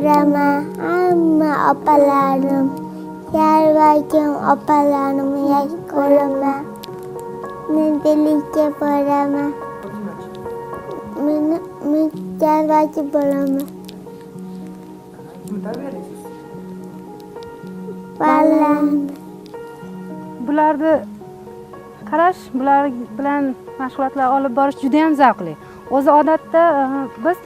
ko'raman, hamma opalarim, yarvakim opalarimni yaxshi ko'raman. Nedelikka boraman. Men yarvachi bo'laman. Bularni qarash, bular bilan mashg'ulotlar olib borish juda ham zavqli. O'zi odatda biz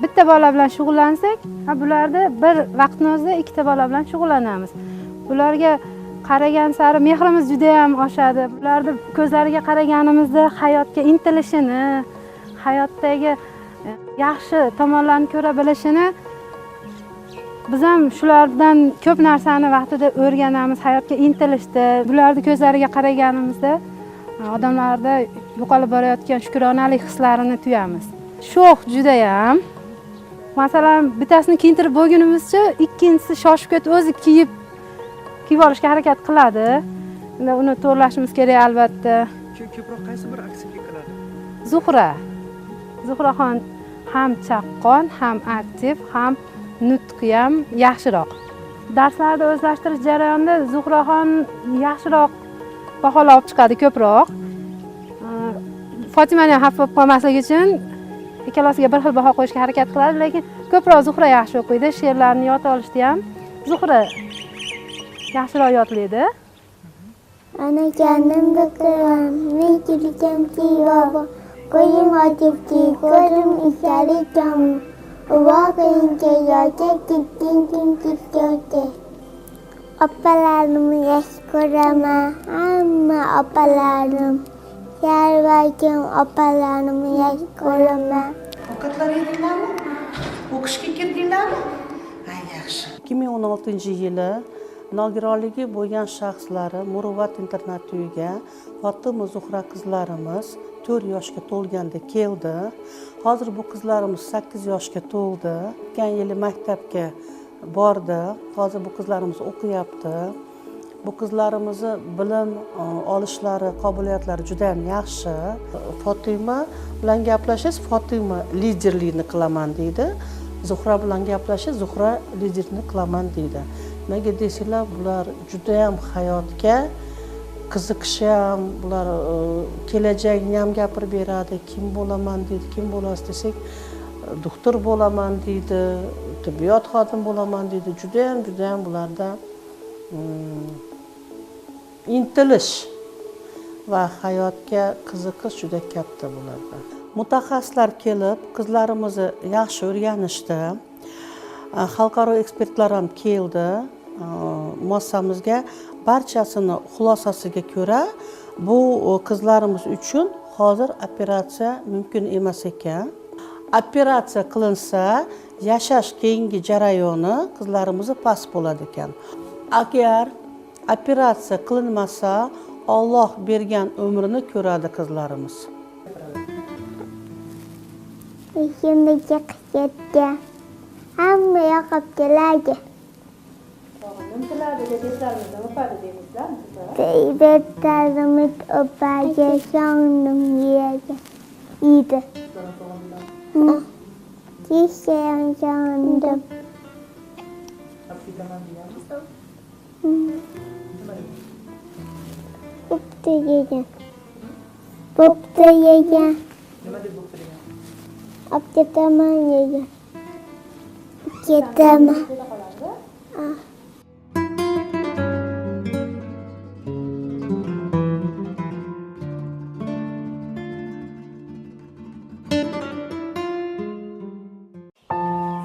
bitta bola bilan shug'ullansak, bularda bir vaqtni o'zida ikkita bola bilan shug'ullanamiz. Bularga qaragan sari mehrimiz juda ham oshadi. Bularni ko'zlariga qaraganimizda hayotga intilishini, hayotdagi yaxshi tomonlarni ko'ra bilishini biz ham shulardan ko'p narsani vaqtida o'rganamiz, hayotga intilishda. Bularni ko'zlariga qaraganimizda odamlarda yo'qolib borayotgan shukronalik hislarini tuyamiz. Sho'x juda ham. Masalan, bittasini kiyintirib bo'lgunimizcha, ikkinchisi shoshib ketib o'zi kiyib olishga harakat qiladi. Uni to'g'rilashimiz kerak albatta. Ko'proq qaysi bir aksiyaga qiladi? Zuhraxon ham chaqqon, ham aktiv, ham nutqi ham yaxshiroq. Darslarni o'zlashtirish jarayonida Zuhraxon yaxshiroq baholar olib chiqadi ko'proq. Fotimani ham xafa bo'lib qolmaslik uchun ikkalasiga bir xil baho qo'yishga harakat qiladi, lekin ko'proq Zuhra yaxshi o'qiydi. She'rlarni yod olishda ham Zuhra yaxshiroq yodlaydi. Ana kendimde kıran, ne gireceğim ki baba, koyum açıp ki, koyum içeri camı. Vakayınca yolca gittin. Opalarımı yaş ko'raman, hamma opalarim, yarvakim opalarımı yaş ko'raman. Ovqatlar yedinglarmi? O'qishga kirdinglarmi? Ha, yaxshi. 2016-yili nogironligi bo'lgan shaxslari Muruvvat internat uyiga Fatima Zuhra qizlarimiz 4 yoshga to'lganda keldi. Hozir bu qizlarimiz 8 yoshga to'ldi. O'tgan yili maktabga bordi. Hozir bu qizlarimiz o'qiyapti. Bu qizlarimizni bilim olishlari, qobiliyatlari juda ham yaxshi. Fatima bilan gaplashish, Fatima liderlikni qilaman deydi. Zuhra bilan gaplashish, Zuhra liderlikni qilaman deydi. Nega desanglar, bular juda ham hayotga qiziqishi ham, bular kelajakni ham gapirib beradi. Kim bo'laman deydi, kim bo'lasiz desak, doktor bo'laman deydi, tibbiyot xodimi bo'laman deydi. Juda ham bularda intilish va hayotga qiziqish juda katta bularda. Mutaxassislar kelib, qizlarimizni yaxshi o'rganishdi. Xalqaro ekspertlar ham keldi. Muassasamizga barchasini xulosasiga ko'ra, bu qizlarimiz uchun hozir operatsiya mumkin emas ekan. Operatsiya qilinsa, yashash keyingi jarayoni qizlarimizni past bo'ladi ekan. Agar operatsiya qilinmasa, Alloh bergan umrini ko'radi qizlarimiz. Şimdi chiqib hamma yoqib keladi. Betlarimiz o'paga so'ngdim yeydi. Kishayam so'ngdim. Bo'pti yegan. Nima deb bo'pti? Olib ketaman yegan. Ketaman.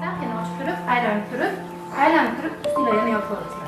Sakkin ochib turib, aylanib turib, ustiga yana yopib qo'yasiz.